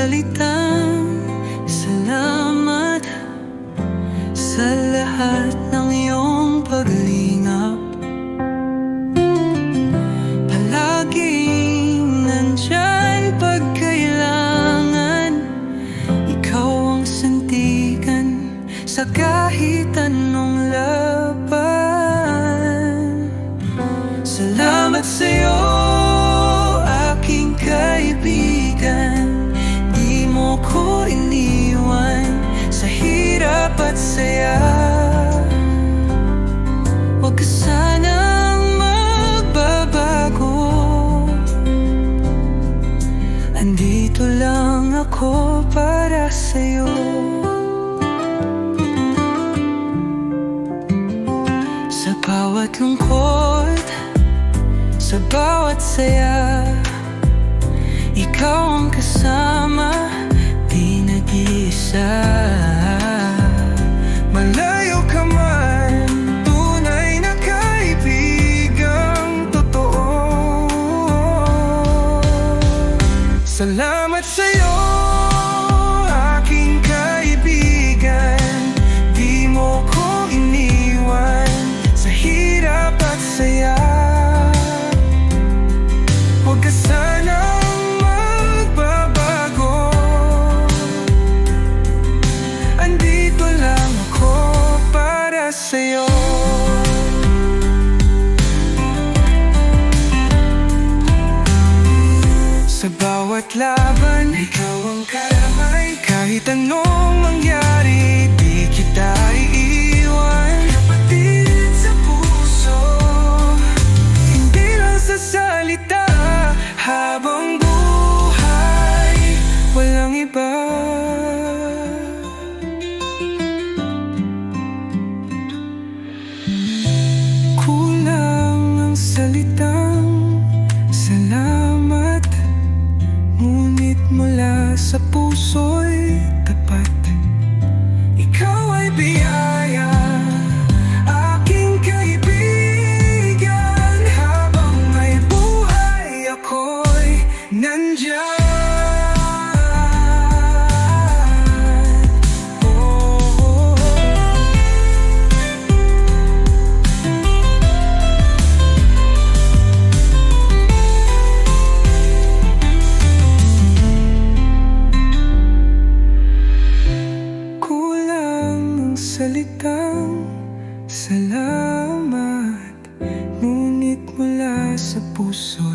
salitang salamat sa lahat ng iyong paglingap. Palaging nandyan pag kailangan, ikaw ang sandigan sa kahit anong laban. Salamat sa'yo, aking kaibigan. Di mo ko iniwan sa hirap at saya. Huwag ka sanang magbabago. Andito lang ako para sa'yo. Sa bawat lungkot, sa bawat saya, ikaw ang kasama, di nag-iisa. Malayo ka man, tunay na kaibigang totoo. Salamat sa'yo, aking kaibigan. Di mo ko iniwan sa hirap at saya. Huwag ka sanang magbabago. Andito lang ako para sa'yo. Sa bawat laban, ikaw ang kalamay. Kahit anong mangyari, di kita iiwan. Kapatid sa puso, hindi lang sa salita. Habang buhay, walang iba. Kulang ang salitang salamat, ngunit mula sa puso'y tapat. Ikaw ay biyaya, aking kaibigan. Habang may buhay, ako'y nandyan. Salitang salamat, ngunit mula sa puso